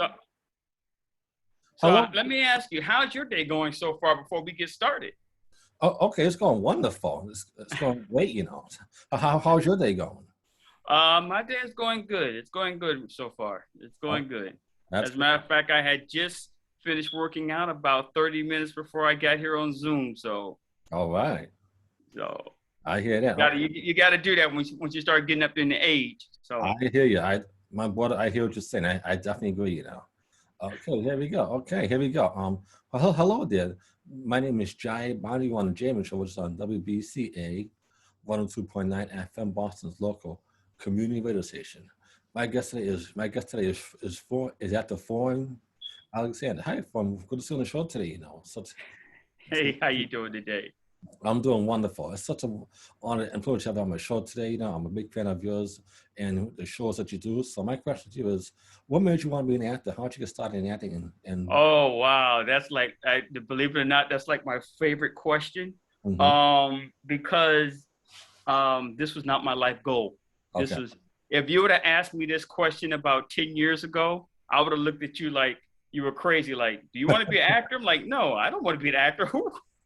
So, Hello. let me ask you, how's your day going so far before we get started? Oh, okay, it's going wonderful. It's going great. How's your day going? My day is going good. It's going good so far. It's Oh, going good. that's As a good. matter of fact, I had just finished working out about 30 minutes before I got here on Zoom. All right. So I hear that. you gotta do that once you start getting up in the age. I So hear you. My brother, I hear what you're saying. I definitely agree. Okay, here we go. Okay, here we go. Well, hello there. My name is Jaiye Bynoe on the Jayman Show, which is on WBCA 102.9 FM, Boston's local community radio station. My guest today is at the Foreign Alexander. Hi, from good to see you on the show today. hey, how you doing today? I'm doing wonderful. It's such an honor and privilege to have you on my show today. I'm a big fan of yours and the shows that you do. So my question to you is, what made you want to be an actor? How did you get started in acting? And Oh wow, that's like believe it or not, that's like my favorite question. mhm. Because this was not my life goal. This Okay. was if you would have asked me this question about 10 years ago, I would have looked at you like you were crazy. Like, do you want to be an actor? I'm like, no, I don't want to be an actor.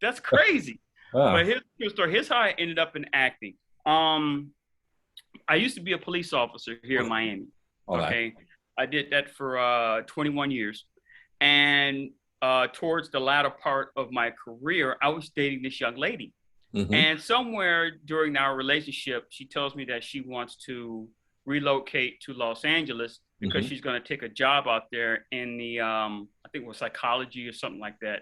That's crazy. But Ah, here's the story. Here's how I ended up in acting. Um, I used to be a police officer here in Miami. all right. Okay. I did that for 21 years. And towards the latter part of my career, I was dating this young lady. Mm-hmm. And somewhere during our relationship, she tells me that she wants to relocate to Los Angeles because Mm-hmm. she's going to take a job out there in the, I think it was psychology or something like that.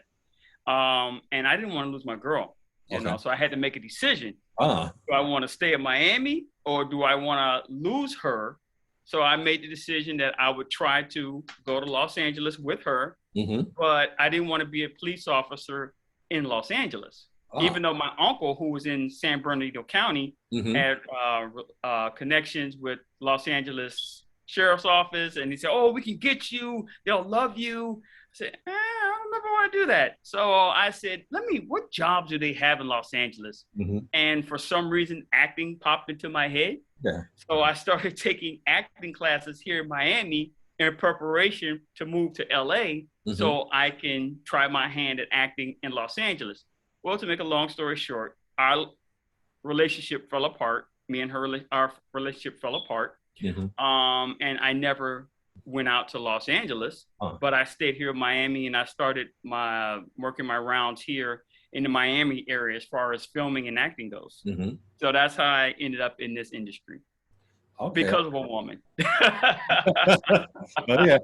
And I didn't want to lose my girl, Okay. so I had to make a decision. Ah. Do I want to stay in Miami or do I want to lose her? So I made the decision that I would try to go to Los Angeles with her, Mm-hmm. but I didn't want to be a police officer in Los Angeles, Ah. even though my uncle, who was in San Bernardino County, Mm-hmm. had connections with Los Angeles Sheriff's Office, and he said, "Oh, we can get you. They'll love you." I said, "I don't know if I want to do that." So I said, "Let me. What jobs do they have in Los Angeles?" Mm-hmm. And for some reason, acting popped into my head. Yeah. So I started taking acting classes here in Miami in preparation to move to LA Mm-hmm. so I can try my hand at acting in Los Angeles. Well, to make a long story short, our relationship fell apart. Me and our relationship fell apart. Mm-hmm. And I never went out to Los Angeles, Ah. but I stayed here in Miami and I started my working my rounds here in the Miami area as far as filming and acting goes. Mm-hmm. So that's how I ended up in this industry Okay. because of a woman. But yeah.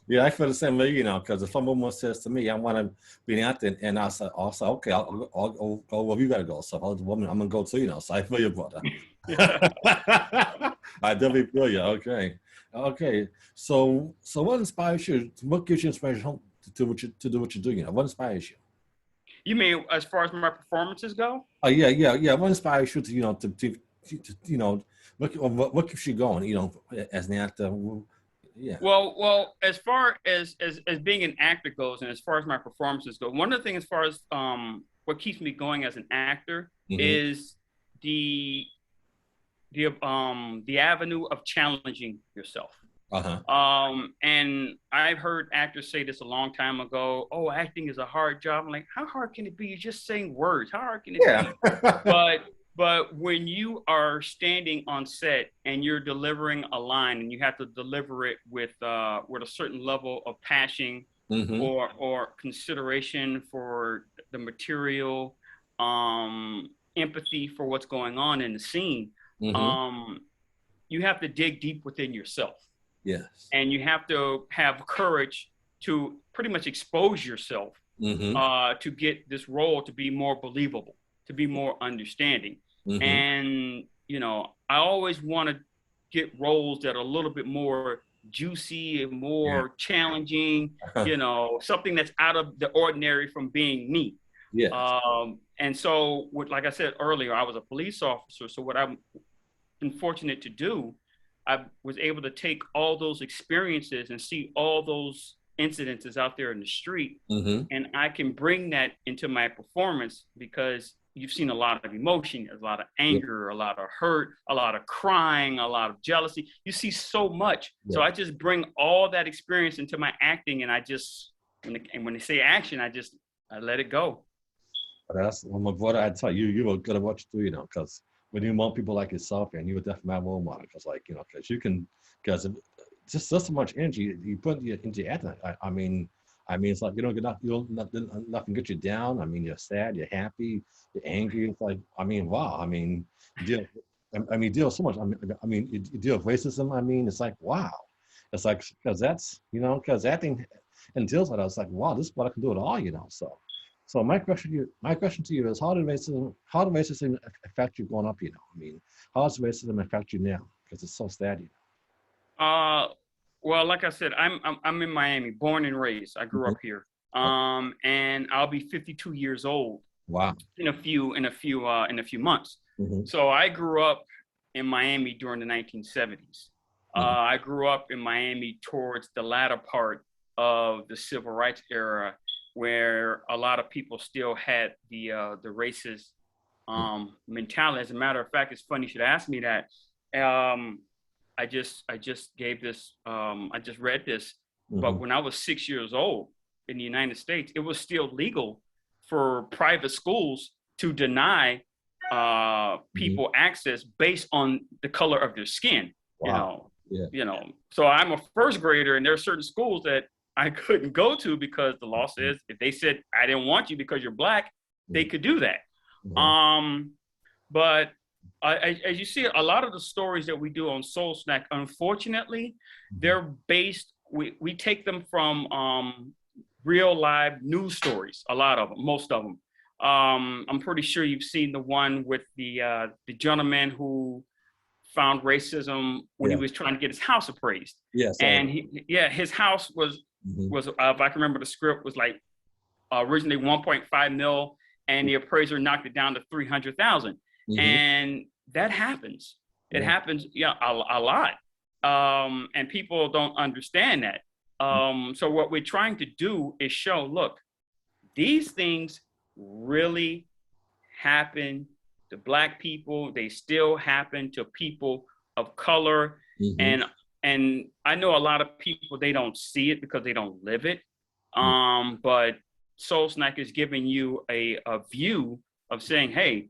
Yeah, I feel the same way, because if someone says to me, I want to be an actor, and I say, okay, I'll go where you got to go. So if I was a woman, I'm going to go too. So I feel you, brother. I definitely feel you. Okay. Okay. So what inspires you? What gives you inspiration to do what you do? What inspires you? You mean as far as my performances go? Oh yeah, yeah, yeah. What inspires you to what keeps you going? As an actor. Yeah. As far as being an actor goes, and as far as my performances go, one of the things as far as what keeps me going as an actor Mm-hmm. is the the avenue of challenging yourself. Uh-huh. And I've heard actors say this a long time ago. Oh, acting is a hard job. I'm like, how hard can it be? You're just saying words. How hard can it Yeah. be? But when you are standing on set and you're delivering a line and you have to deliver it with a certain level of passion Mm-hmm. or consideration for the material, empathy for what's going on in the scene, Mm-hmm. um, you have to dig deep within yourself Yes. and you have to have courage to pretty much expose yourself Mm-hmm. to get this role to be more believable, to be more understanding. Mm-hmm. And I always want to get roles that are a little bit more juicy and Yeah. more challenging. Something that's out of the ordinary from being me. Yes. And so, like I said earlier, I was a police officer. So what I've been fortunate to do, I was able to take all those experiences and see all those incidences out there in the street, Mm-hmm. and I can bring that into my performance because you've seen a lot of emotion, a lot of Yeah. anger, a lot of hurt, a lot of crying, a lot of jealousy. You see so much. So Yeah. I just bring all that experience into my acting, and when they say action, I let it go. But that's when my brother, I tell you, you were good at what you do, because when you want people like yourself, and you were definitely my role model, because because you can, because just so much energy you put into acting. It's like you don't get nothing get you down. You're sad, you're happy, you're angry. It's like, wow. You deal, you deal with so much. You deal with racism. It's like, wow. It's like, because that's, because acting and deals with that. It's like, wow, this is what I can do it all. So my question to you is, how did racism affect you growing up? How does racism affect you now? Because it's so sad. Well, like I said, I'm in Miami, born and raised. I grew Mhm. up here. And I'll be 52 years old Wow. in a few months. Mm-hmm. So I grew up in Miami during the 1970s. Mm-hmm. I grew up in Miami towards the latter part of the civil rights era, where a lot of people still had the racist mentality. As a matter of fact, it's funny you should ask me that. I just gave this. I just read this, but Mm-hmm. when I was 6 years old in the United States, it was still legal for private schools to deny people access based on the color of their skin. Wow. Yeah. So I'm a first grader, and there are certain schools that I couldn't go to because the law says if they said I didn't want you because you're black, they could do that. Mm-hmm. But as you see, a lot of the stories that we do on Soulshock, unfortunately, they're based. We take them from real live news stories. A lot of them, most of them. I'm pretty sure you've seen the one with the gentleman who found racism when he was trying to get his house appraised. Yes. And his house was if I can remember, the script was like originally 1.5 mil, and the appraiser knocked it down to 300,000. And that happens. It happens, a lot. And people don't understand that. So what we're trying to do is show, look, these things really happen to black people. They still happen to people of color. And I know a lot of people, they don't see it because they don't live it. But Soulshock is giving you a view of saying, hey,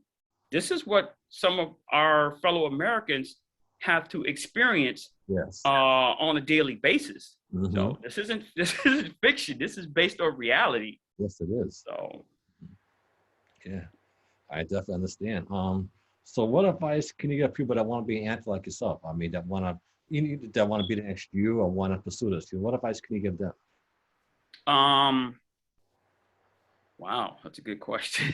this is what some of our fellow Americans have to experience on a daily basis. So this isn't fiction. This is based on reality. Yes, it is. So yeah, I definitely understand. So what advice can you give people that want to be an actor like yourself? That want to be the next you, or want to pursue this? What advice can you give them? Wow, that's a good question.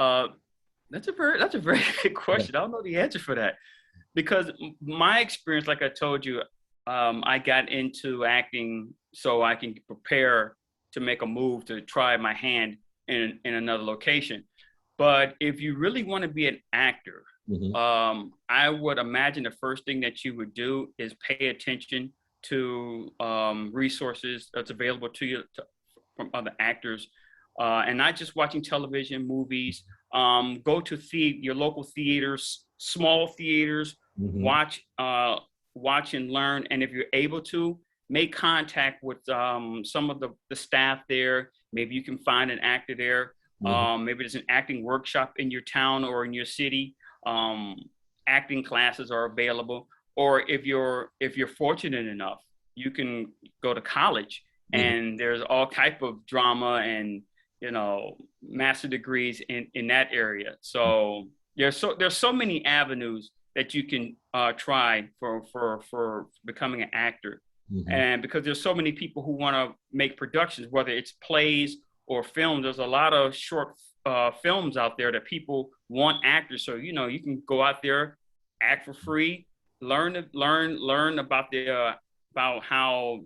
That's a very good question. I don't know the answer for that, because my experience, like I told you, I got into acting so I can prepare to make a move to try my hand in another location. But if you really want to be an actor, I would imagine the first thing that you would do is pay attention to resources that's available to you from other actors, and not just watching television, movies. Go to your local theaters, small theaters, watch and learn. And if you're able to, make contact with some of the staff there. Maybe you can find an actor there. Maybe there's an acting workshop in your town or in your city. Acting classes are available. Or if you're fortunate enough, you can go to college, and there's all type of drama and master degrees in that area. So there's so many avenues that you can try for becoming an actor. And because there's so many people who want to make productions, whether it's plays or films, there's a lot of short films out there that people want actors. So you can go out there, act for free, learn about about how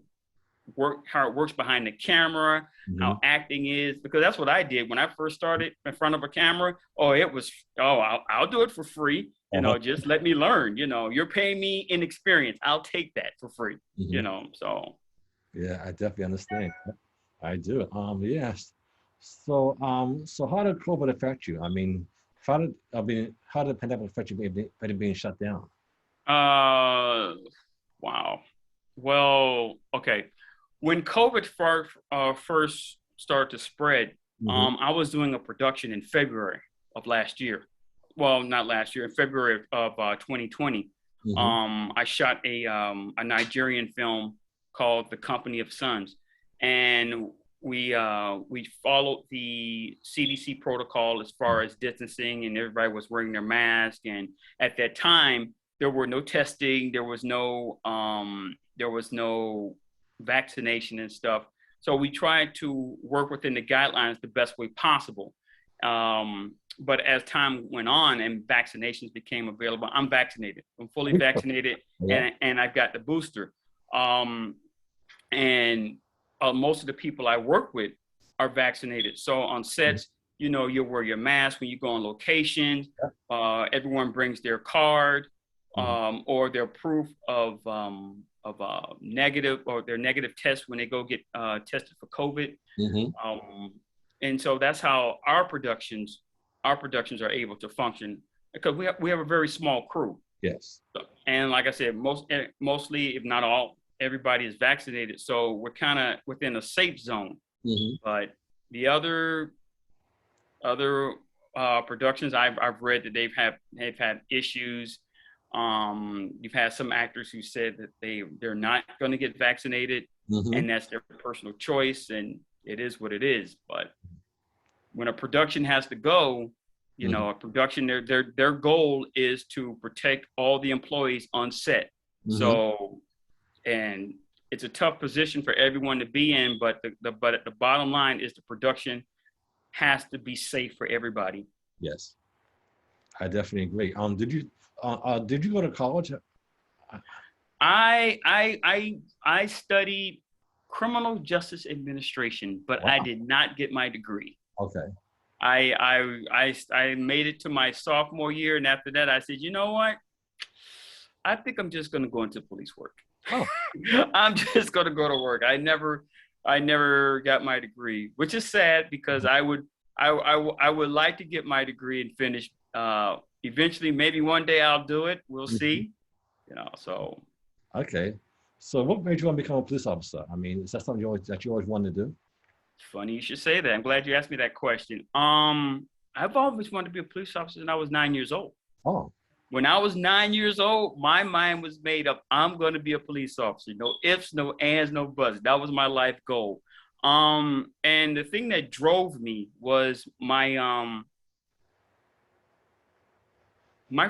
it works behind the camera, how acting is, because that's what I did when I first started in front of a camera. I'll do it for free. Just let me learn. You're paying me in experience. I'll take that for free. So yeah, I definitely understand. I do. Yes. So how did COVID affect you? I mean, how did the pandemic affect you being shut down? Uh, wow. Well, okay. When COVID first started to spread, Mm-hmm. I was doing a production in February of last year. Well, not last year, in February of 2020. Mm-hmm. I shot a Nigerian film called The Company of Sons, and we followed the CDC protocol as far as distancing, and everybody was wearing their mask. And at that time, there were no testing, there was no vaccination and stuff. So we tried to work within the guidelines the best way possible. But as time went on and vaccinations became available, I'm vaccinated. I'm fully vaccinated, Yeah. and I've got the booster. Um, and most of the people I work with are vaccinated. So on sets, you know, you'll wear your mask when you go on locations. Everyone brings their card, or their proof of negative, or their negative test when they go get tested for COVID. Mm-hmm. And so that's how our productions are able to function, because we have a very small crew. Yes. And like I said, mostly, if not all, everybody is vaccinated. So we're kind of within a safe zone. Mm-hmm. But the other productions I've read that they've had issues. You've had some actors who said that they're not going to get vaccinated, Mm-hmm. and that's their personal choice, and it is what it is. But when a production has to go, you know, a production, their goal is to protect all the employees on set. Mm-hmm. So, and it's a tough position for everyone to be in, but the bottom line is the production has to be safe for everybody. Yes, I definitely agree. Did you go to college? I studied criminal justice administration, but Wow. I did not get my degree. Okay. I made it to my sophomore year, and after that, I said, you know what? I think I'm just going to go into police work. Oh. I'm just going to go to work. I never got my degree, which is sad, because I would like to get my degree and finish. Eventually, maybe one day I'll do it. We'll see. You know, so. Okay. So what made you want to become a police officer? I mean, is that something you always wanted to do? Funny you should say that. I'm glad you asked me that question. I've always wanted to be a police officer since I was 9 years old. Oh. When I was 9 years old, my mind was made up. I'm going to be a police officer. No ifs, no ands, no buts. That was my life goal. And the thing that drove me was my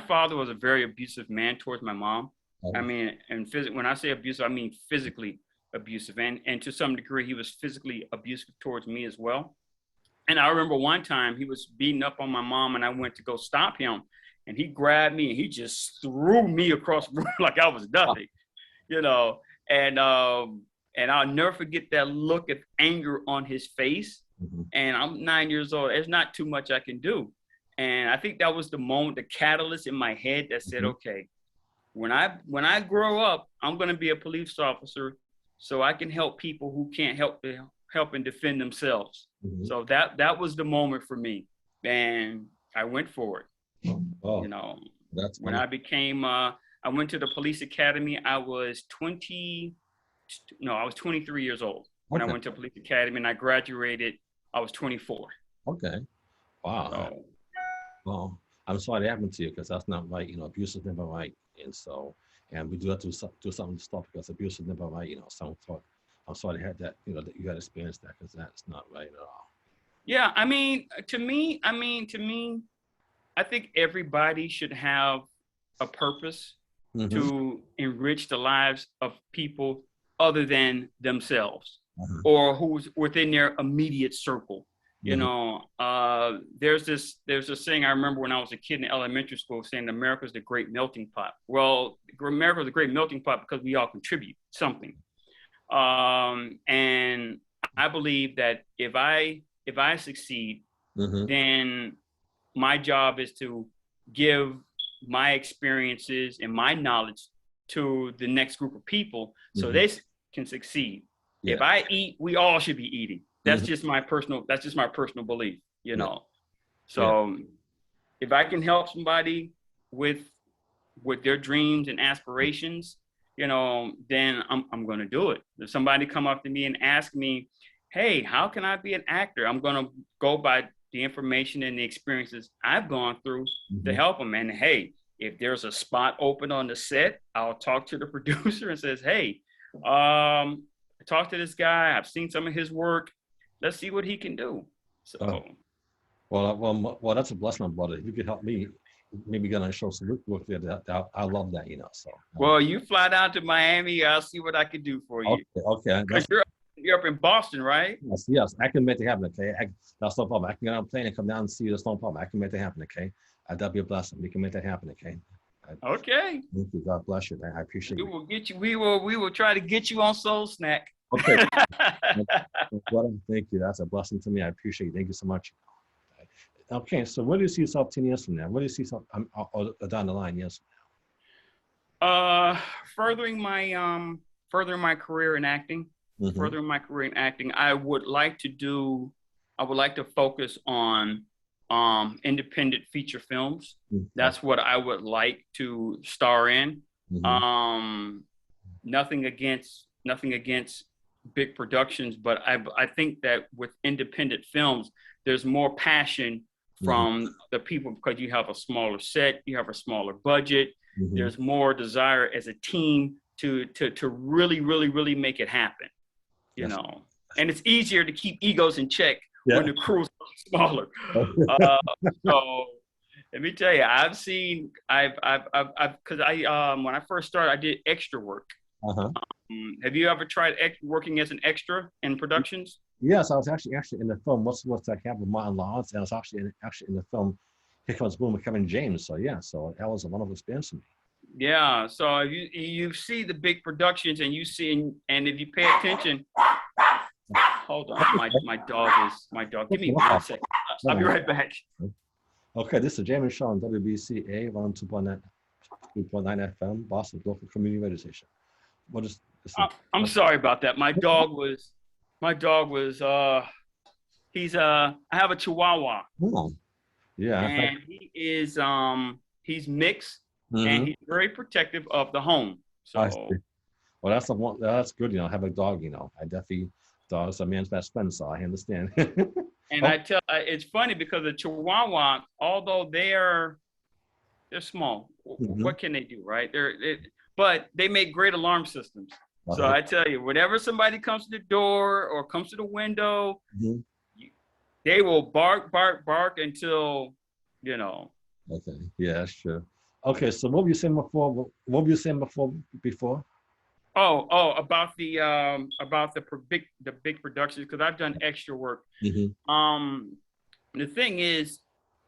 father was a very abusive man towards my mom. Oh. I mean, and when I say abusive, I mean physically abusive, and to some degree, he was physically abusive towards me as well. And I remember one time he was beating up on my mom, and I went to go stop him, and he grabbed me and he just threw me across the room like I was nothing, you know. And I'll never forget that look of anger on his face. Mm-hmm. And I'm 9 years old. There's not too much I can do. And I think that was the moment, the catalyst in my head that said, okay, when I grow up, I'm going to be a police officer, so I can help people who can't help and defend themselves. Mm-hmm. So that was the moment for me, and I went for it. Oh, you know, that's when I became, I went to the police academy. I was 23 years old when I went to police academy, and I graduated. I was 24. Okay. Wow. So, well, I'm sorry that happened to you, because that's not right. You know, abuse is never right, and we do have to do something to stop, because abuse is never right. You know, I'm sorry to have that. You know, that you had experienced that, because that's not right at all. Yeah, I mean, to me, I think everybody should have a purpose to enrich the lives of people other than themselves, or who's within their immediate circle. You know, there's this saying I remember when I was a kid in elementary school, saying America's the great melting pot. Well, America's the great melting pot because we all contribute something. And I believe that if I succeed, then my job is to give my experiences and my knowledge to the next group of people so they can succeed. Yeah. If I eat, we all should be eating. That's just my personal belief, you Yeah. know. Yeah. So if I can help somebody with their dreams and aspirations, you know, then I'm going to do it. If somebody come up to me and ask me, "Hey, how can I be an actor?" I'm going to go by the information and the experiences I've gone through to Hmm. help them. And hey, if there's a spot open on the set, I'll talk to the producer and says, "Hey, talk to this guy. I've seen some of his work. Let's see what he can do." Uh, So, well, that's a blessing, brother. If you could help me, maybe gonna show some work there. I love that, you know. So, well, you fly down to Miami. I'll see what I can do for you. okay, Because you're up in Boston, right? yes, I can make it happen. Okay, that's no problem. I can get on a plane and come down and see you. That's no problem. I can make that happen. Okay, that'd be a blessing. We can make that happen. Okay. Okay. Thank you. God bless you. I appreciate We it. will get you. We will try to get you on Soul Snack. Okay. Thank you. That's a blessing to me. I appreciate it. Thank you so much. Okay, so where do you see yourself 10 years from now? Where do you see yourself down the line? Yes. Uh, furthering my career in acting. Mm-hmm. Furthering my career in acting. I would like to focus on independent feature films. Mm-hmm. That's what I would like to star in. Mm-hmm. Nothing against big productions, but I think that with independent films, there's more passion from the people because you have a smaller set, you have a smaller budget. Mm-hmm. There's more desire as a team to really, really, really make it happen, you know. And it's easier to keep egos in check when the crew's smaller. So let me tell you, because when I first started, I did extra work. Uh-huh. Have you ever tried working as an extra in productions? Yes, I was actually in the film What's That Happened with Martin Lawrence, and I was actually in the film Here Comes Boom with Kevin James. So yeah, so that was a wonderful experience for me. Yeah. So if you see the big productions and you see and if you pay attention, hold on, my dog. Give me 1 second. I'll be right back. Okay, this is the Jayman Show on WBCA 102.9 FM, Boston's local community radio station. What is this? I'm sorry about that. My dog was I have a Chihuahua. Oh, yeah. And he's mixed Mm-hmm. and he's very protective of the home. So well, that's good, you know, have a dog, you know. I definitely dog's a man's best friend, so I understand. And it's funny because the Chihuahua, although they're small, what can they do, right? But they make great alarm systems. So I tell you, whenever somebody comes to the door or comes to the window, they will bark until, you know. Okay, yeah, that's true. Okay, so what were you saying before? What were you saying before? Oh, about the big productions, because I've done extra work. The thing is,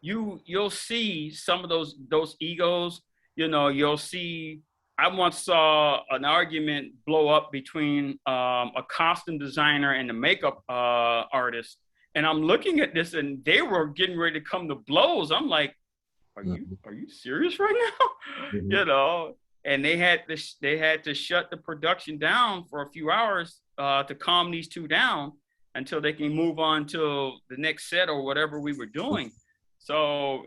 you'll see some of those egos. You know, you'll see. I once saw an argument blow up between a costume designer and a makeup artist, and I'm looking at this, and they were getting ready to come to blows. I'm like, are you serious right now? You know. And they had to shut the production down for a few hours to calm these two down until they can move on to the next set or whatever we were doing. So,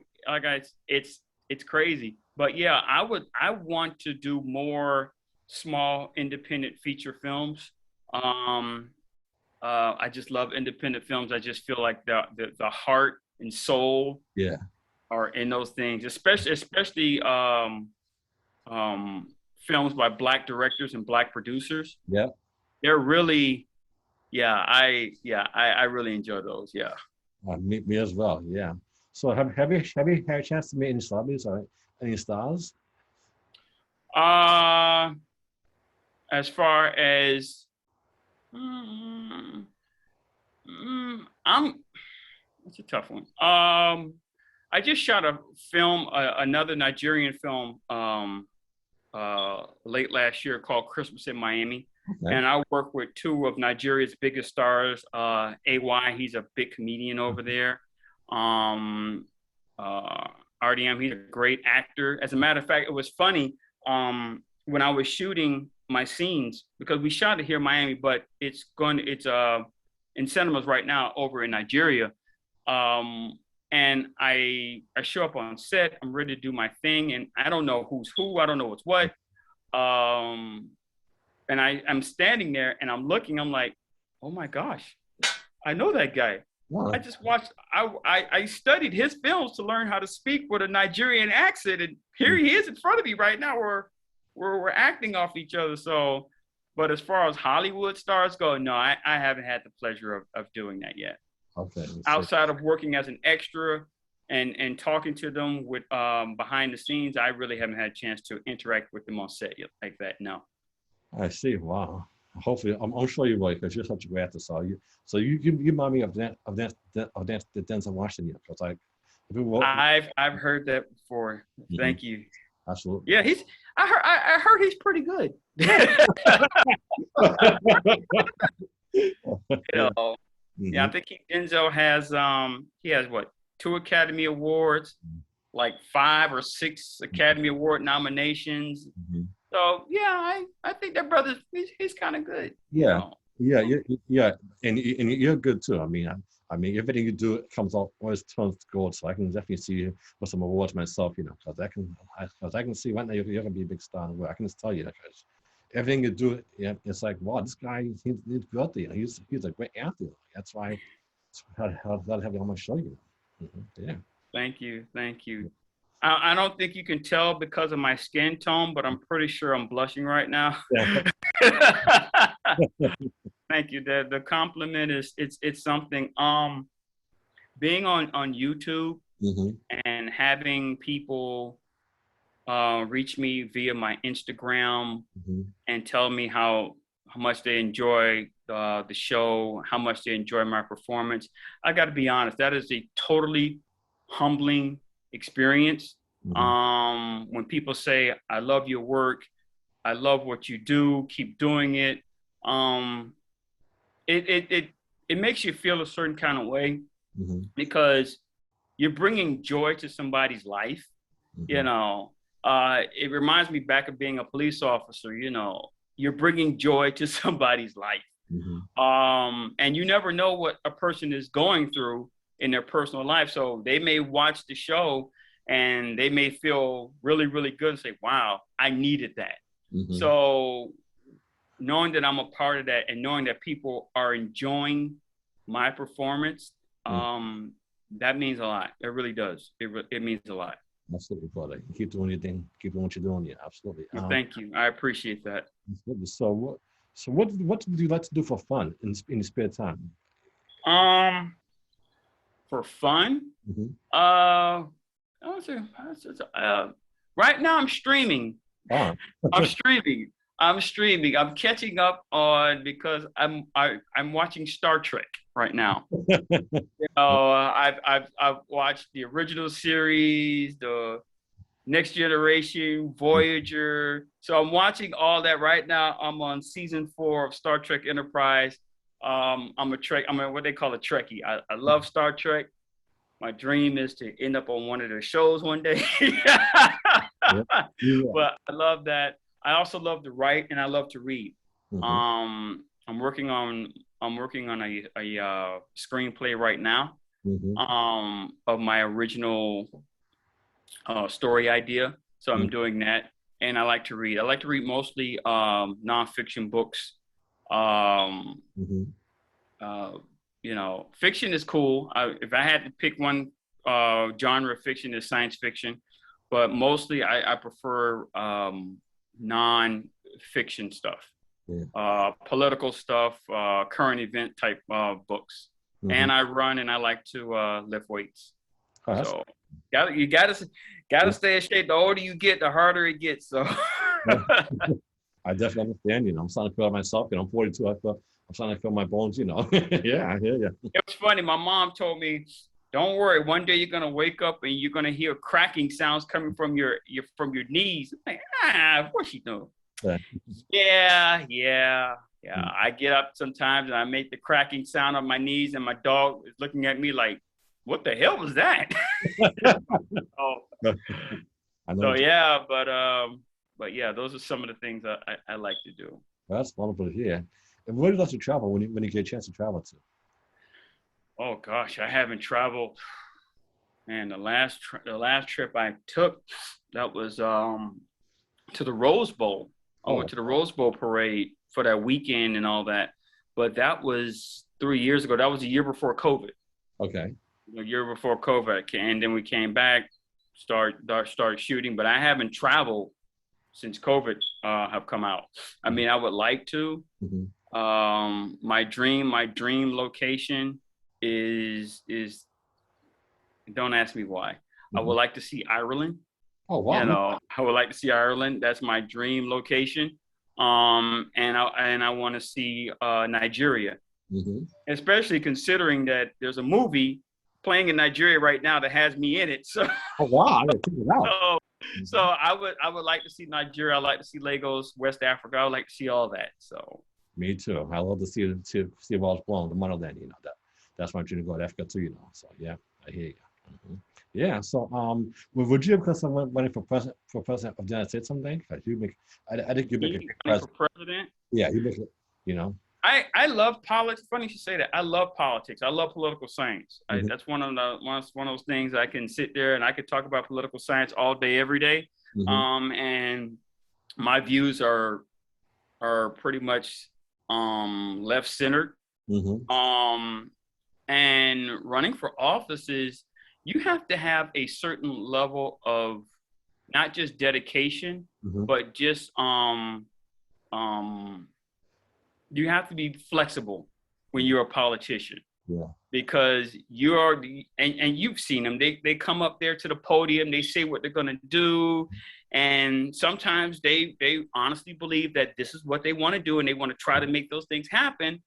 it's crazy. But yeah, I want to do more small independent feature films. I just love independent films. I just feel like the heart and soul are in those things, especially films by Black directors and Black producers. Yeah, they're really, I really enjoy those. Yeah, me as well. Yeah. So have you had a chance to meet any celebrities or any stars? As far as it's a tough one. I just shot a film, another Nigerian film, late last year called Christmas in Miami. Okay. And I work with two of Nigeria's biggest stars, AY, he's a big comedian over there. RDM, he's a great actor. As a matter of fact, it was funny when I was shooting my scenes, because we shot it here in Miami, but it's in cinemas right now over in Nigeria. And I show up on set. I'm ready to do my thing, and I don't know who's who. I don't know what's what. And I'm standing there, and I'm looking. I'm like, oh my gosh, I know that guy. Wow. I just watched. I studied his films to learn how to speak with a Nigerian accent, and here he is in front of me right now. We're acting off each other. So, but as far as Hollywood stars go, no, I haven't had the pleasure of doing that yet. Okay. Outside of working as an extra and talking to them with behind the scenes, I really haven't had a chance to interact with them on set yet, like that. No. I see. Wow. Hopefully, I'm sure you will, because you're such a great actor. So you remind me of that the Denzel Washington. Because I've heard that before. Thank you. Absolutely. Yeah, I heard he's pretty good. Yeah, I think Denzel has he has what, 2 Academy Awards, like 5 or 6 Academy Award nominations. So yeah, I think that brother, he's kind of good. Yeah, yeah, and you're good too. I mean, everything you do comes off always turns to gold. So I can definitely see you with some awards myself, because I can see right now you're gonna be a big star in the world. I can just tell you that, because everything you do, it's like, wow, this guy, he's good. He's a great actor. That's why I'd have you on my show. Yeah. Thank you. I don't think you can tell because of my skin tone, but I'm pretty sure I'm blushing right now. Yeah. Thank you. The compliment is it's something. Being on YouTube and having people reach me via my Instagram and tell me how much they enjoy the show, how much they enjoy my performance. I got to be honest, that is a totally humbling experience. When people say, I love your work, I love what you do, keep doing it. It makes you feel a certain kind of way because you're bringing joy to somebody's life. It reminds me back of being a police officer. You're bringing joy to somebody's life. And you never know what a person is going through in their personal life. So they may watch the show and they may feel really, really good and say, wow, I needed that. So knowing that I'm a part of that and knowing that people are enjoying my performance, that means a lot. It really does. It means a lot. Absolutely, brother. Keep doing your thing. Keep doing what you're doing. Yeah, absolutely. Thank you. I appreciate that. Absolutely. So what do you like to do for fun in your spare time? For fun, right now I'm streaming. I'm catching up on because I'm watching Star Trek right now. I've watched the original series, the Next Generation, Voyager. So I'm watching all that right now. I'm on season 4 of Star Trek Enterprise. I'm what they call a Trekkie. I love Star Trek. My dream is to end up on one of their shows one day. But I love that. I also love to write and I love to read. I'm working on a screenplay right now of my original story idea. So I'm doing that, and I like to read. I like to read mostly nonfiction books. Fiction is cool. If I had to pick one genre of fiction, is science fiction, but mostly I prefer non-fiction stuff, political stuff, current event type books. And I run and I like to lift weights. So you gotta stay in shape. The older you get, the harder it gets. So I definitely understand. I'm starting to feel it myself. I'm 42. I'm starting to feel my bones. Yeah, I hear you. It was funny. My mom told me, "Don't worry. One day you're gonna wake up and you're gonna hear cracking sounds coming from your knees." I'm like, what's she doing? Yeah. I get up sometimes and I make the cracking sound on my knees, and my dog is looking at me like, "What the hell was that?" But yeah, those are some of the things I like to do. Well, that's wonderful to hear. And where do you like to travel when you get a chance to travel to? Oh gosh, I haven't traveled. And the last trip I took, that was to the Rose Bowl. I went Oh, to the Rose Bowl parade for that weekend and all that. But that was 3 years ago. That was a year before COVID. okay. A year before COVID, and then we came back, started shooting. But I haven't traveled since COVID have come out. I mean, I would like to. Mm-hmm. My dream location is. Don't ask me why. I Mm-hmm. would like to see Ireland. Oh, wow. I would like to see Ireland. That's my dream location. And I want to see Nigeria, Mm-hmm. especially considering that there's a movie playing in Nigeria right now that has me in it. So, Oh, wow. I gotta check it out. so, so Mhm. I would like to see Nigeria. I like to see Lagos, West Africa. I would like to see all that. So, Me too. I love to see where I was born, the motherland. That's my dream to go to Africa too. So yeah, I hear you. Mhm. Yeah. So would you because I'm running for president of the United States someday? Because I think you make a me great running for president. president. Yeah, you make it. You know. I love politics. Funny you should say that. I love politics. I love political science. Mm-hmm. That's one of those things I can sit there and I could talk about political science all day, every day. Mm-hmm. And my views are pretty much left centered. Mm-hmm. And running for offices, you have to have a certain level of not just dedication, Mm-hmm. but just um you have to be flexible when you're a politician, Yeah. because and you've seen them. They come up there to the podium, they say what they're gonna do, and sometimes they honestly believe that this is what they want to do, and they want to try to make those things happen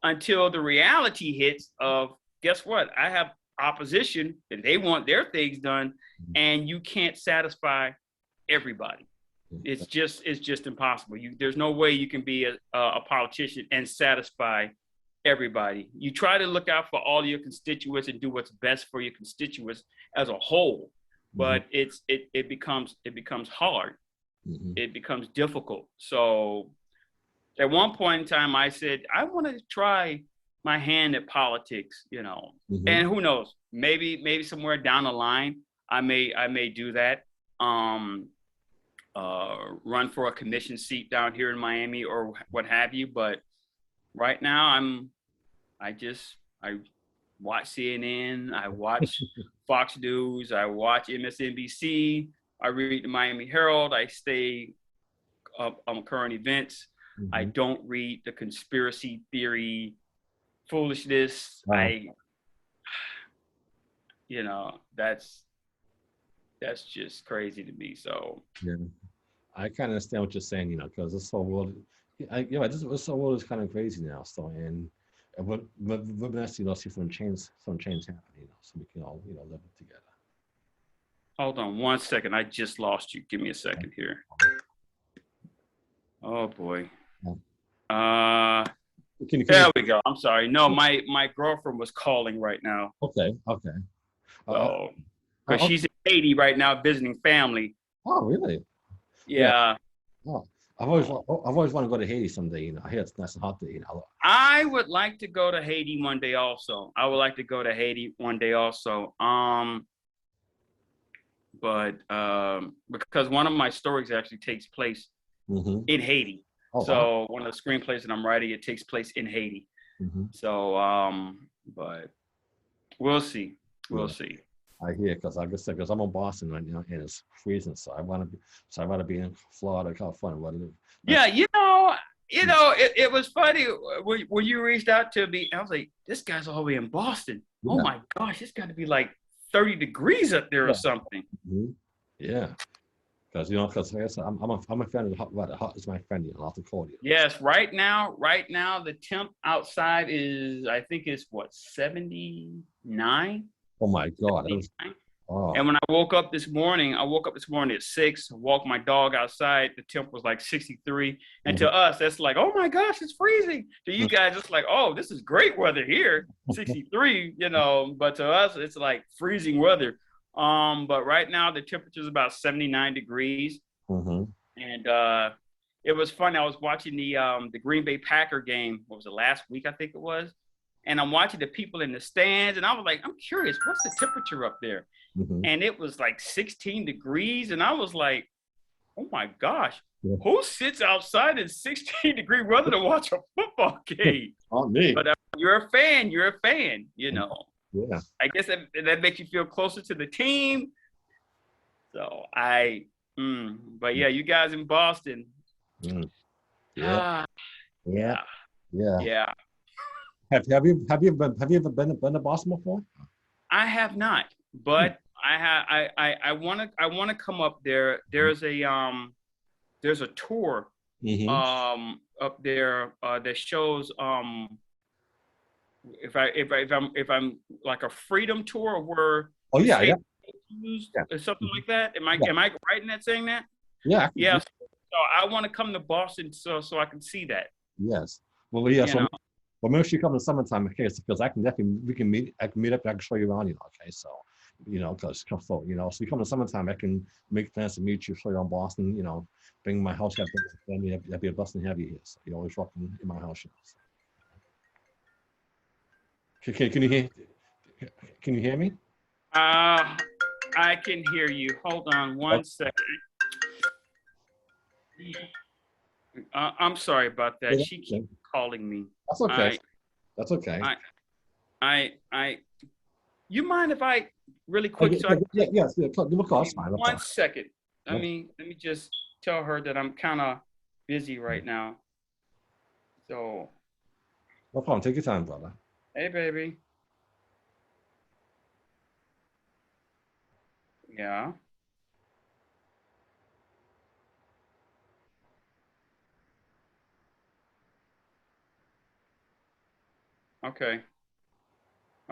until the reality hits of, guess what? I have opposition and they want their things done, and you can't satisfy everybody. It's just impossible. There's no way you can be a politician and satisfy everybody. You try to look out for all your constituents and do what's best for your constituents as a whole, but it becomes hard. Mm-hmm. It becomes difficult. So at one point in time, I said I want to try my hand at politics, Mm-hmm. and who knows, maybe somewhere down the line, I may do that. Run for a commission seat down here in Miami or what have you. But right now, I watch CNN, I watch Fox News, I watch MSNBC, I read the Miami Herald, I stay up on current events. Mm-hmm. I don't read the conspiracy theory foolishness. Wow. That's just crazy to me. So Yeah. I kind of understand what you're saying, because this whole world, this whole world is kind of crazy now. So, and we're nice to see some change happen, so we can all, live together. hold on one second. I just lost you. Give me a second here. Oh boy. There we go. I'm sorry. No, my girlfriend was calling right now. Okay. So, because she's in Haiti right now visiting family. Oh, really? Yeah. Oh, I've always wanted to go to Haiti someday. I hear it's nice and hot there. I would like to go to Haiti one day also. But because one of my stories actually takes place in Haiti. Oh, so wow. one of the screenplays that I'm writing, it takes place in Haiti. Mm-hmm. So, but we'll see. We'll see. I hear, because like I said, because I'm in Boston right now and it's freezing, so I'd rather be in Florida, California. Yeah, it was funny when you reached out to me. I was like, this guy's all the way in Boston. Yeah. Oh my gosh, it's got to be like 30 degrees up there or something. Mm-hmm. Yeah, because like I said, I'm a fan of the hot weather. Hot is my friend, not the cold. Yes, right now the temp outside is, I think it's what, 79. Oh my God. And when I woke up this morning at 6, walked my dog outside, the temp was like 63. And to us, that's like, oh my gosh, it's freezing. To you guys, it's like, oh, this is great weather here, 63, but to us, it's like freezing weather. But right now the temperature is about 79 degrees. Mm-hmm. And it was fun. I was watching the Green Bay Packer game. What was it, last week, I think it was? and I'm watching the people in the stands, and I was like, I'm curious, what's the temperature up there? Mm-hmm. And it was like 16 degrees, and I was like, oh my gosh, Yeah. who sits outside in 16-degree weather to watch a football game? Not me. But you're a fan. You're a fan. You know. Yeah. I guess that makes you feel closer to the team. So but yeah, you guys in Boston. Mm. Yeah. Yeah. Yeah. Yeah. Have you ever been to Boston before? I have not, but I want to come up there. There's a tour Mm-hmm. up there that shows if I'm like a freedom tour where Oh the yeah, state yeah, used yeah. or something Mm-hmm. like that. Am Yeah. I right in that saying that? Yeah. Yeah. So I want to come to Boston so I can see that. Yes. Well, yeah. You So, know. well, maybe she come in the summertime, okay? Because I can definitely we can meet. I can meet up. I can show you around. Okay. So, because so so you come in the summertime, I can make plans to meet you, show you around Boston. Bring my house. Have family. That'd be a blessing to have you here. So you're always welcome in my house. So. Can you hear? Can you hear me? I can hear you. Hold on one second. I'm sorry about that. She keeps calling me. That's okay. That's okay. You mind if I really quick? Yes. Of course, fine. One second. Let me just tell her that I'm kind of busy right now. So. No problem. Take your time, brother. Hey, baby. Yeah. Okay.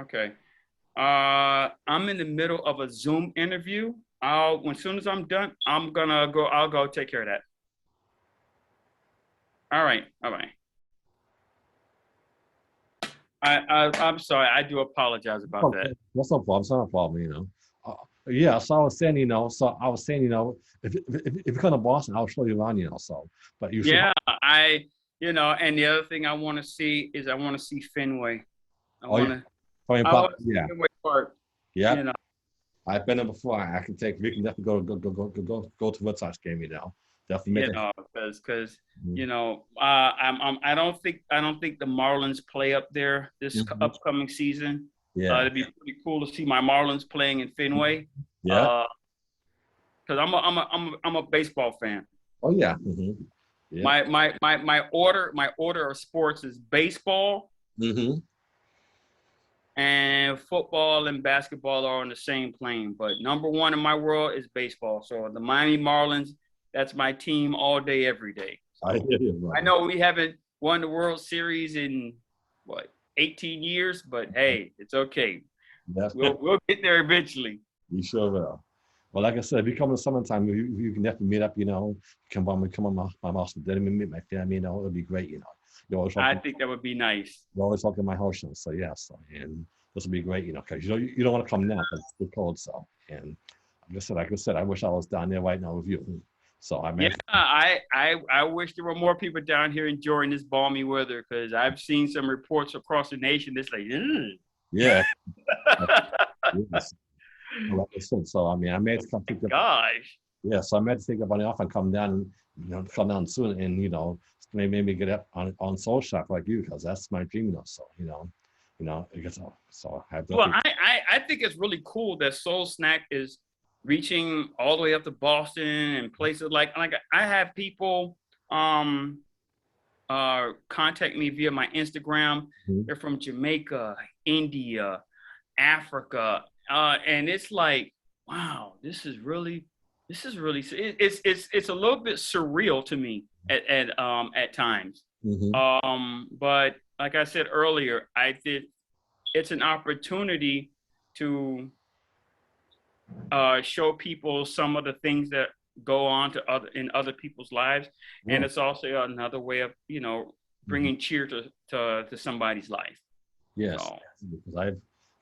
Okay. I'm in the middle of a Zoom interview. As soon as I'm done, I'll go take care of that. All right. All right. I'm sorry. I do apologize about that. That's no problem. It's not a problem. Yeah. So I was saying, if you come to Boston, I'll show you around. So, but you should. Yeah. And the other thing I want to see is Fenway. I want to see Fenway Park. Yeah. I've been there before. We can definitely go to Red Sox game. Definitely. Because I don't think the Marlins play up there this upcoming season. Yeah. It'd be pretty cool to see my Marlins playing in Fenway. Yeah. Because I'm a baseball fan. Oh yeah. Mm-hmm. Yeah. My order of sports is baseball. Mm-hmm. And football and basketball are on the same plane, but number one in my world is baseball. So the Miami Marlins, that's my team all day, every day. So I know we haven't won the World Series in 18 years, but hey, it's okay. We'll get there eventually. You sure will. Well, like I said, if you come in the summertime, you can definitely meet up. Come on my house, then meet my family. It'll be great. I think that would be nice. You always talk to my house, so yes, and this will be great, because you don't want to come now because it's too cold. So, and like I said, I wish I was down there right now with you. So I wish there were more people down here enjoying this balmy weather because I've seen some reports across the nation that's like, ugh. Yeah. Yes. Like I said, so I may have to come pick up. Gosh. Yeah, so I may have to take up on the off and come down and come down soon and maybe get up on Soulshock like you because that's my dream. So it gets so I have. Well, I think it's really cool that Soul Snack is reaching all the way up to Boston and places like I have people contact me via my Instagram. Mm-hmm. They're from Jamaica, India, Africa. And it's like, wow, this is really it's a little bit surreal to me at times. Mm-hmm. But like I said earlier, it's an opportunity to show people some of the things that go on in other people's lives, and it's also another way of bringing cheer to somebody's life. Yes,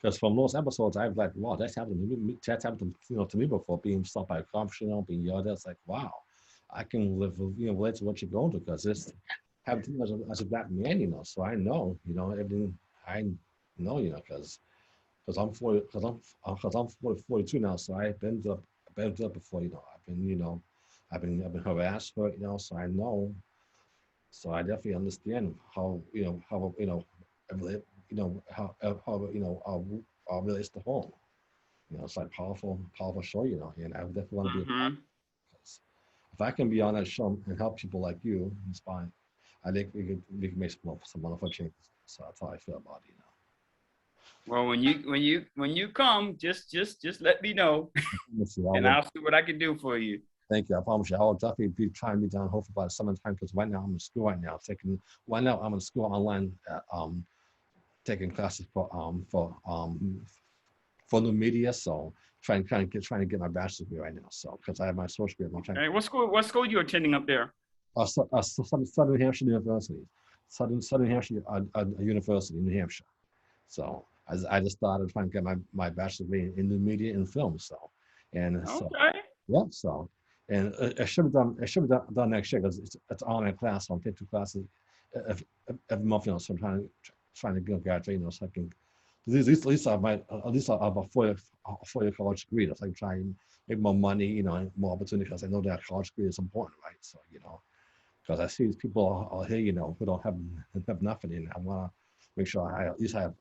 because from those episodes, I've like, wow, that's happened to me before, being stopped by a cop, being yelled at. It's like, wow, I can relate to what you're going through because it's happened to me as a black man, so I know, everything I know, because I'm 40, because I'm 42 now, so I've been up before, I've been, I've been harassed for it, so I know, so I definitely understand how, how, how, relates to home. It's like powerful show, and I would definitely want to be a part Mm-hmm. of it. If I can be on that show and help people like you, it's fine. I think we can make some wonderful changes. So that's how I feel about it, Well, when you come, just let me know, Let's see, I and will. I'll see what I can do for you. Thank you. I promise you, I will definitely be trying to be down hopefully by the summertime because right now I'm in school right now. Right now I'm in school online taking classes for new media. So trying to get my bachelor's degree right now. So because I have my social degree, I'm trying. Okay, what school you attending up there? Southern Hampshire University, Southern Hampshire University in New Hampshire. So I just started trying to get my bachelor's degree in new media and film. So, and so Okay. yeah. So, and it should be done next year because it's online class. So I'm taking 2 classes every month. So I'm trying to get graduate. So I can at least I might at least I have a 4 year college degree. So I can try and make more money. And more opportunity because I know that college degree is important, right? So because I see these people out here, who don't have nothing, and I want to make sure at least I have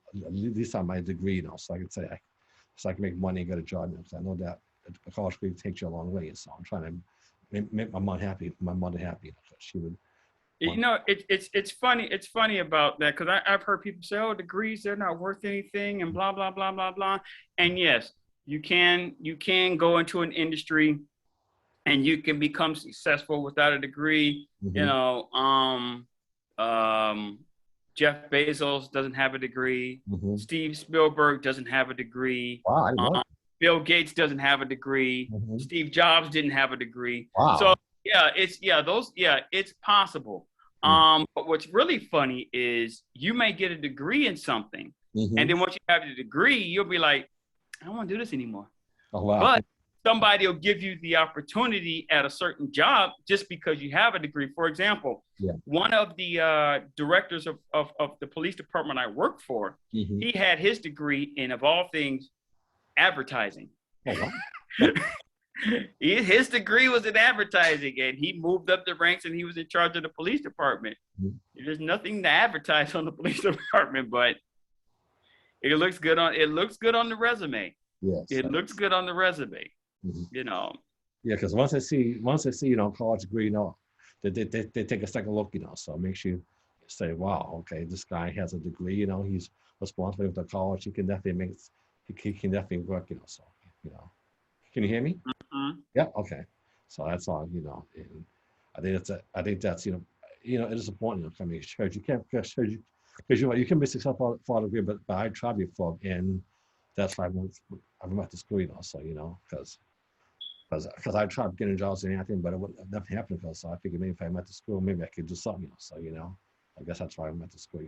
my degree, so I can so I can make money and get a job. Because I know that a college degree takes you a long way. So I'm trying to make my mom happy, because she would want. It's funny. It's funny about that because I've heard people say, "Oh, degrees they're not worth anything," and blah blah blah blah blah. And yes, you can go into an industry and you can become successful without a degree. Mm-hmm, Um, Jeff Bezos doesn't have a degree. mm-hmm. Steve Spielberg doesn't have a degree. Wow, I didn't know. Bill Gates doesn't have a degree. Mm-hmm. Steve Jobs didn't have a degree. So Wow. it's possible. But what's really funny is you may get a degree in something, and Mm-hmm. then once you have the degree, you'll be like, I don't want to do this anymore. Oh wow. But somebody will give you the opportunity at a certain job just because you have a degree. For example, Yeah. one of the directors of the police department I worked for, Mm-hmm. he had his degree in, of all things, advertising. Oh wow. His degree was in advertising, and he moved up the ranks, and he was in charge of the police department. Mhm. There's nothing to advertise on the police department, but it looks good on the resume. Yes. It looks good on the resume. Mhm. You know. Yeah, because once I see, college degree, they take a second look, so it makes you say, wow, okay, this guy has a degree, he's responsible with the college. He can definitely work, so, can you hear me? Mm-hmm. Yeah, okay. So that's all, and I think that's, it is important, I mean, because you can't, because you can be successful for a degree, but I tried before, and that's why I went to school, so, because I tried getting jobs and anything, but it nothing happened because so I figured maybe if I went to school, maybe I could do something, so I guess that's why I went to school,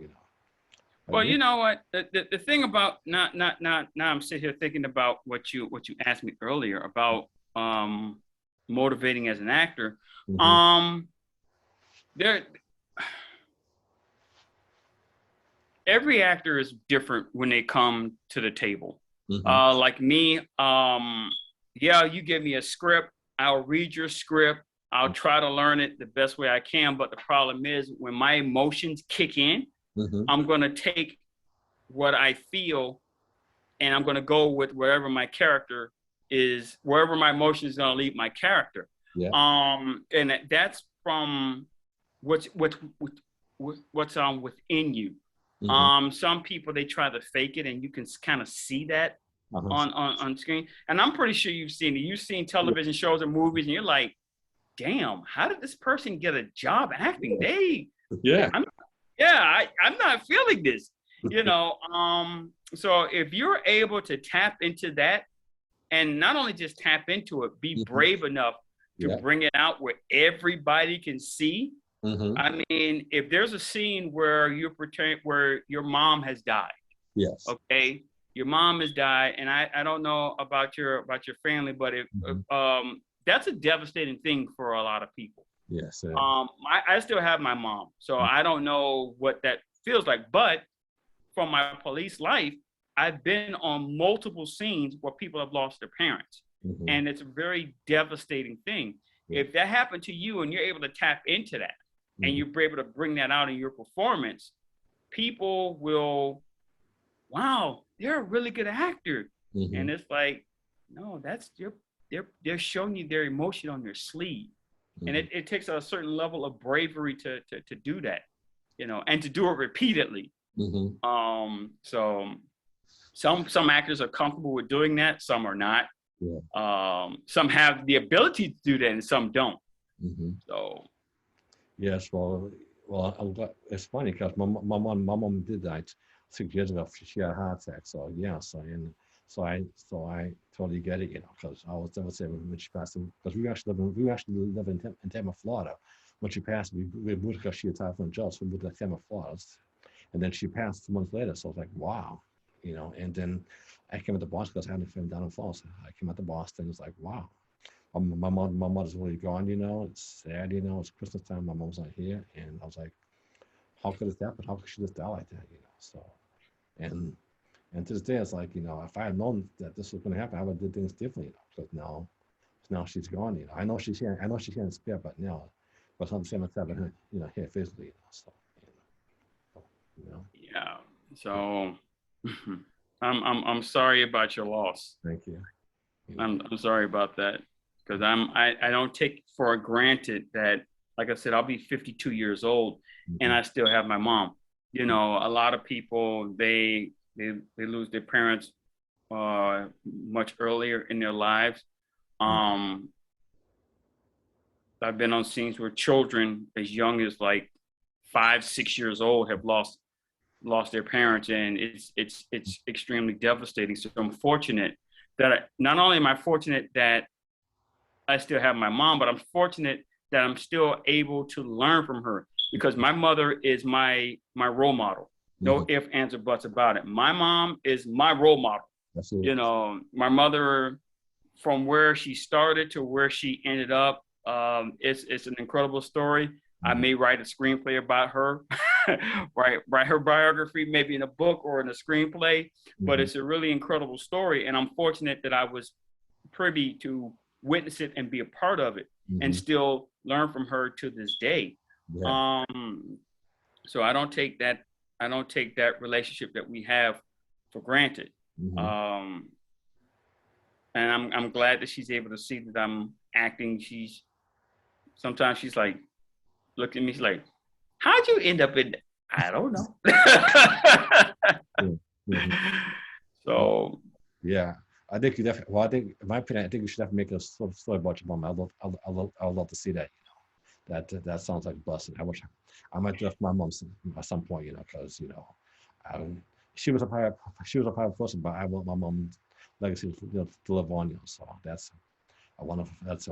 But Well, yeah. you know what? The thing about not now I'm sitting here thinking about what you asked me earlier about motivating as an actor. Mm-hmm, Um, there every actor is different when they come to the table. mm-hmm, Like me, yeah, you give me a script, I'll read your script, I'll try to learn it the best way I can. But the problem is when my emotions kick in, mm-hmm. I'm gonna take what I feel and I'm gonna go with wherever my character is, wherever my emotion is gonna lead my character. Yeah. And that's from what's within you. Mm-hmm. Some people they try to fake it, and you can kind of see that Uh-huh. on screen. And I'm pretty sure you've seen it. You've seen Yeah. television shows and movies, and you're like, damn, how did this person get a job acting? Yeah. I'm not feeling this. So if you're able to tap into that, and not only just tap into it, be Mm-hmm. brave enough to Yeah. bring it out where everybody can see. Mm-hmm. I mean, if there's a scene where where your mom has died, Yes. okay, your mom has died, and I don't know about your family, but Mm-hmm. that's a devastating thing for a lot of people. Yes. I still have my mom, so Mm-hmm. I don't know what that feels like. But from my police life, I've been on multiple scenes where people have lost their parents. Mm-hmm. And it's a very devastating thing. Yeah. If that happened to you and you're able to tap into that, and you're able to bring that out in your performance, people will, wow, they're a really good actor. And it's like, no, that's they're showing you their emotion on their sleeve. And it takes a certain level of bravery to do that, you know, and to do it repeatedly. So some actors are comfortable with doing that, some are not. Yeah. Some have the ability to do that and some don't. So yes, well, I'm glad. It's funny because my mom did that 6 years ago. She had a heart attack. So yeah, so I totally get it, you know, because I was devastated when she passed. Because we actually live in Tampa, Florida. When she passed, we moved because she had typhoid jaw, so we moved to Tampa, Florida. And then she passed 2 months later. So I was like, wow, you know. And then I came out to Boston because I had a friend down in Florida. I came out to Boston. It's like, wow. My mother's really gone, you know. It's sad, you know. It's Christmas time. My mom's not here, and I was like, "How could it happen? How could she just die like that?" You know. So, and to this day, it's like, you know, if I had known that this was going to happen, I would have did things differently. You know, because now she's gone. You know, I know she's here. I know she's here in spirit, but now, but something that's happened, you know, here physically. You know, so, you know. Yeah. So, I'm sorry about your loss. Thank you. I'm sorry about that. Because I don't take for granted that, like I said, I'll be 52 years old and I still have my mom. You know, a lot of people, they lose their parents much earlier in their lives. I've been on scenes where children as young as like 5, 6 years old have lost their parents, and it's extremely devastating. So I'm fortunate that not only am I fortunate that I still have my mom, but I'm fortunate that I'm still able to learn from her, because my mother is my role model. No ifs, ands, or buts about it. My mom is my role model. Absolutely. You know, my mother, from where she started to where she ended up, it's an incredible story. I may write a screenplay about her, write her biography, maybe in a book or in a screenplay, but it's a really incredible story. And I'm fortunate that I was privy to witness it and be a part of it, and still learn from her to this day. Yeah. So I don't take that relationship that we have for granted. And I'm glad that she's able to see that I'm acting. Sometimes she's like, look at me, she's like, how'd you end up in, I don't know. So yeah, I think you definitely. Well, I think, in my opinion, I think you should definitely make a story about your mom. I would love to see that. You know, that sounds like busting. I wish I might do that for my mom at some point. You know, because, you know, she was a private person, but I want my mom's legacy to live on. You know, so that's a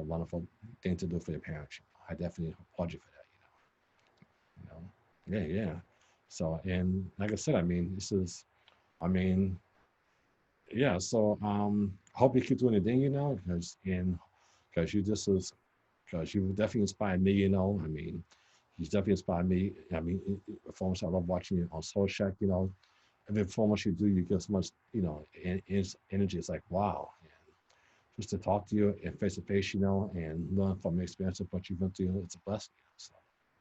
wonderful thing to do for your parents. You know. I definitely applaud you for that. You know, yeah. So, and like I said, I mean, yeah, so I hope you keep doing your thing, you know, because you definitely inspired me, you know. I mean, you definitely inspired me. I mean, performance, I love watching you on Soulshock, you know. Every performance you do, you get so much, you know, energy. It's like, wow. And just to talk to you and face to face, you know, and learn from your experience of what you've been through, it's a blessing. So.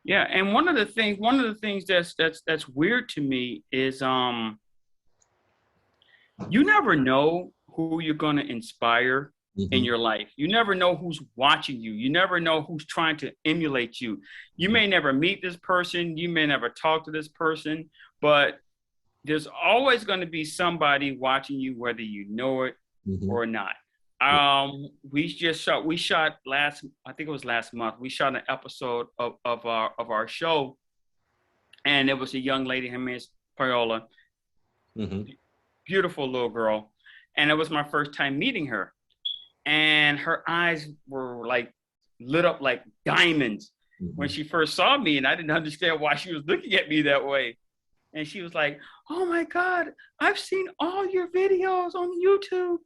Yeah, and one of the things that's weird to me is you never know who you're going to inspire in your life. You never know who's watching you. You never know who's trying to emulate you. You may never meet this person. You may never talk to this person, but there's always going to be somebody watching you, whether you know it or not. We shot last, I think it was last month, we shot an episode of our show, and it was a young lady, her name is Paola. Beautiful little girl. And it was my first time meeting her. And her eyes were like lit up like diamonds when she first saw me. And I didn't understand why she was looking at me that way. And she was like, oh my God, I've seen all your videos on YouTube.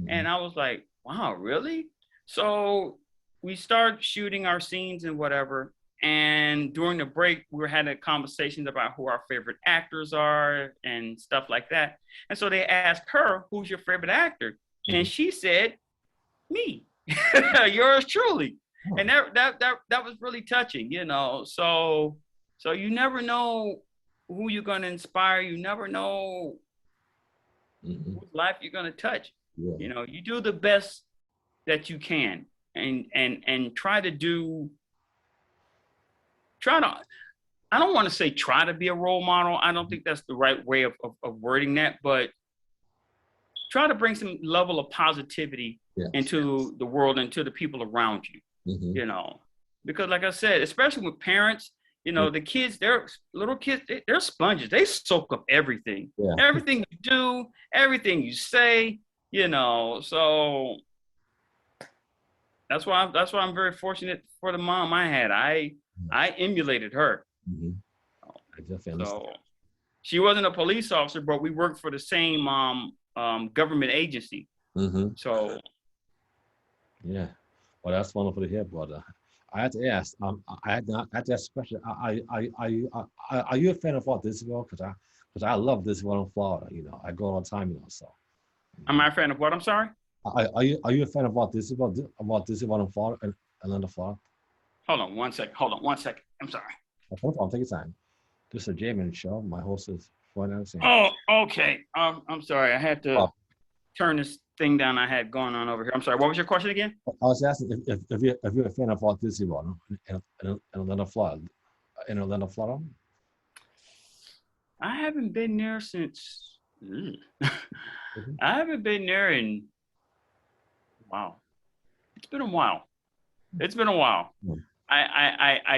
And I was like, wow, really? So we started shooting our scenes and whatever. And during the break, we were having conversations about who our favorite actors are and stuff like that. And so they asked her, "Who's your favorite actor?" And Mhm. she said, "Me, yours truly." Oh. And that was really touching, you know. So you never know who you're gonna inspire. You never know Mhm. whose life you're gonna touch. Yeah. You know, you do the best that you can, and try to do try to I don't want to say try to be a role model. I don't think that's the right way of wording that, but try to bring some level of positivity Yes. into the world and to the people around you, Mhm. you know. Because like I said, especially with parents, you Yeah. know, the kids, they're little kids, they're sponges. They soak up everything. Yeah. Everything you do, everything you say, you know. So that's why I'm very fortunate for the mom I had. I emulated her. Mhm. I definitely understand. So she wasn't a police officer, but we worked for the same government agency. Mhm. So Yeah. Well, that's wonderful to hear, brother. I had to ask. I had to ask a question. Are you a fan of Walt Disney World? Because I love Disney World in Florida. You know, I go all the time. You know, so. You am know. I a fan of what? I'm sorry. Are you a fan of Walt Disney World? Walt Disney World in Florida and Atlanta, Florida? Hold on one second. Hold on one second. I'm sorry. No problem. Take your time. This is a Jayman Show. My host is Verne Alexandre. Oh, okay. I'm sorry. I had to Oh, turn this thing down I had going on over here. I'm sorry. What was your question again? I was asking if you're a fan of Walt Disney World in Atlanta, Florida. In Atlanta, Florida. I haven't been there since. Mhm. I haven't been there in. Wow. It's been a while. It's been a while. Mhm. I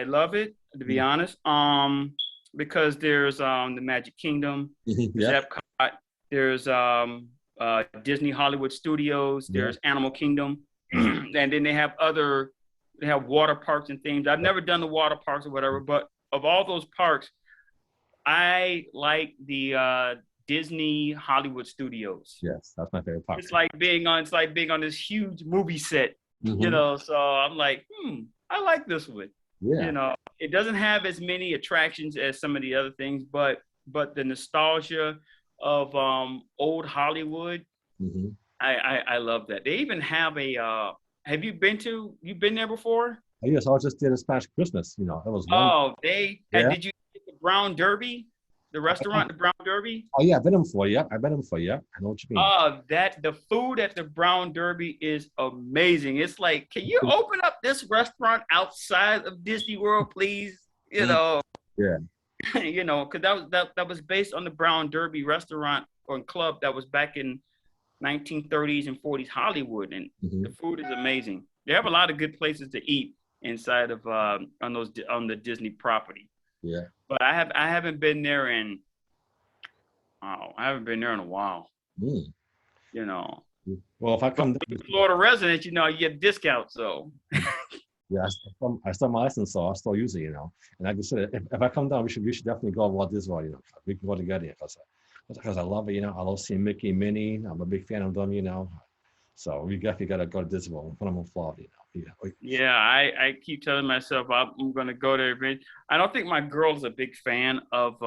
love it, to be honest. Because there's the Magic Kingdom, there's Yep. Epcot, there's Disney Hollywood Studios, Yep. there's Animal Kingdom, and then they have water parks and things. I've never done the water parks or whatever, but of all those parks, I like the Disney Hollywood Studios. Yes, that's my favorite part. It's like being on this huge movie set, you Hmm. know. So I'm like, I like this one. You Yeah. know, it doesn't have as many attractions as some of the other things, but the nostalgia of old Hollywood, Hmm. I love that. They even have a have you been there before? Oh, yes, I just did a Spanish Christmas. You know, it was wonderful. Oh, they Yeah. did you get the Brown Derby? The restaurant, the Brown Derby? Oh yeah, I've been in for you. I've been in for you. I know what you mean. That the food at the Brown Derby is amazing. It's like, can you open up this restaurant outside of Disney World, please? You Mm. know, Yeah. you know, because that was based on the Brown Derby restaurant or club that was back in 1930s and 40s Hollywood, and Hmm. the food is amazing. They have a lot of good places to eat inside of on the Disney property. Yeah. But I haven't been there in I haven't been there in a while. Mm. You know, Well, if I but come when down, you're a Florida resident, you know, you get discounts. So yeah, I still my license, so I still use it. You know, and like I said, if I come down, we should definitely go Walt Disney World. You know, we can go together because I love it. You know, I love seeing Mickey and Minnie. I'm a big fan of them. You know, so we definitely got to go to Disney World when I'm in Florida. You know, yeah. yeah, I keep telling myself I'm going to go there. But I don't think my girl's a big fan of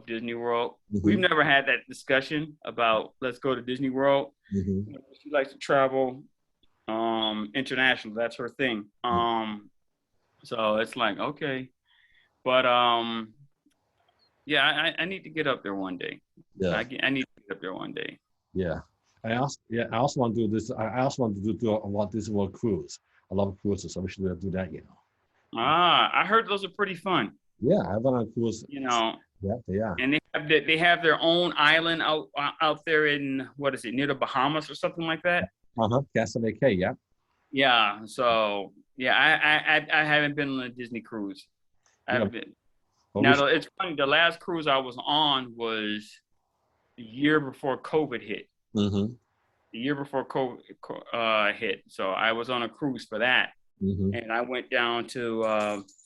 Disney World. We've Hmm. never had that discussion about let's go to Disney World. Hmm. She likes to travel international. That's her thing. So it's like okay, but yeah, I need to get up there one day. Yeah. I need to get up there one day. Yeah. I also want to do this. I also want to do a Walt Disney World cruise. I love cruises, so we should do that. You know. I heard those are pretty fun. Yeah, I've been on a cruise. You know, Yeah, yeah. and they have their own island out there in what is it near the Bahamas or something like that. Castle K. Yeah. Yeah. So yeah, I haven't been on a Disney cruise. I Yeah. haven't been. But we Now should, it's funny. The last cruise I was on was the year before COVID hit. hmm The year before COVID hit, so I was on a cruise for that, hmm and I went down to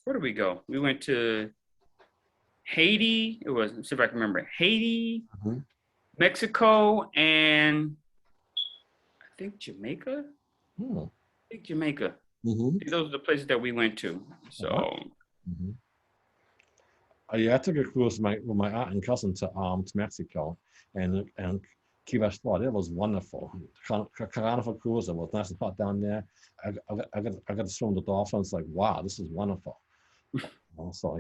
where did we go? We went to Haiti. It was let's see if I can remember Haiti, hmm Mexico, and I think Jamaica. Hmm. I think Jamaica. Mm-hmm. Those are the places that we went to. Uh-huh. So Mm-hmm. Yeah, I took a cruise with my aunt and cousin to Mexico and Key West, Florida. It was wonderful. Carnival cruise. It was nice and hot down there. I got to swim with the dolphins. Like, wow, this is wonderful. Also,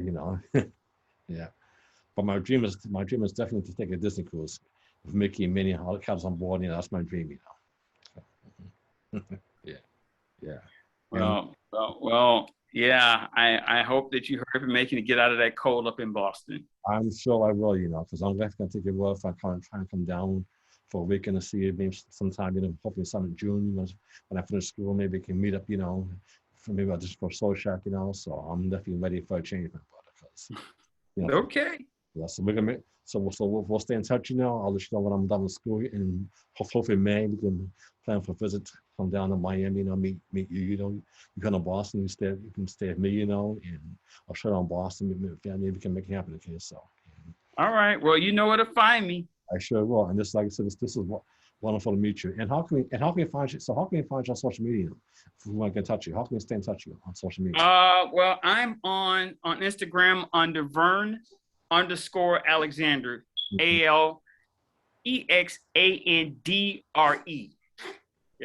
yeah. But my dream is definitely to take a Disney cruise with Mickey and Minnie, all the cats on board. That's my dream. Yeah, yeah. And yeah. I hope that you hurry up and making to get out of that cold up in Boston. I'm sure I will, because I'm definitely gonna take it well if I try and come down for a weekend to see you maybe sometime, hopefully some in June, when I finish school, maybe we can meet up, for maybe I'll just for Soulshock, So I'm definitely ready for a change, my brother, because Okay. yeah, so we're gonna make, so we'll stay in touch, I'll let you know when I'm done with school, and hopefully in May we can plan for a visit, come down to Miami, meet you, you come to Boston, you can stay with me, and I'll show down Boston, meet family, we can make it happen, okay? So All right. Well, you know where to find me. I sure will, and this, like I said, this is wonderful to meet you. And how can we find you? So how can we find you on social media? If we want to get in touch with you, how can we stay in touch with you on social media? Well, I'm on Instagram under Verne _ Alexandre, ALEXANDRE.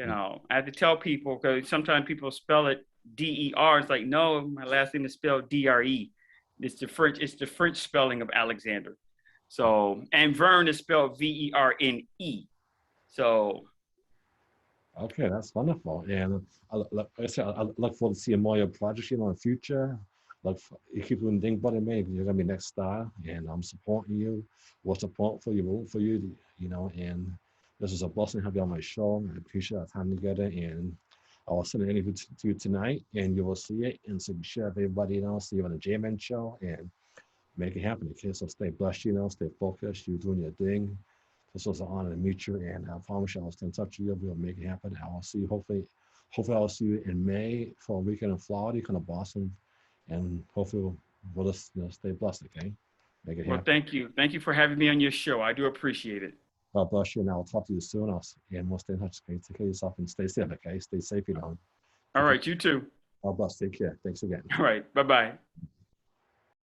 I have to tell people because sometimes people spell it DER. It's like, no, my last name is spelled DRE. It's the French spelling of Alexander. So, and Verne is spelled VERNE. So, okay, that's wonderful. And like I said, I look forward to seeing more of your projects, in the future. You keep doing things better, man. You're gonna be next star, and I'm supporting you. We'll support for you, root for you, And this is a blessing to have you on my show. I appreciate our time together, and I will send an interview to you tonight, and you will see it. And so share with everybody, see you on the Jayman Show, and make it happen. Okay, so stay blessed, stay focused. You're doing your thing. This was an honor to meet you, and I promise you I'll stay in touch with you. We'll make it happen. I will see you, hopefully I'll see you in May for a weekend in Florida, kind of Boston, and hopefully we'll just stay blessed, okay? Make it happen. Well, thank you. Thank you for having me on your show. I do appreciate it. God bless you, and I'll talk to you soon. And we'll stay in touch, okay? Take care of yourself and stay safe, okay? Stay safe, All right, you too. God bless. Take care. Thanks again. All right, bye-bye.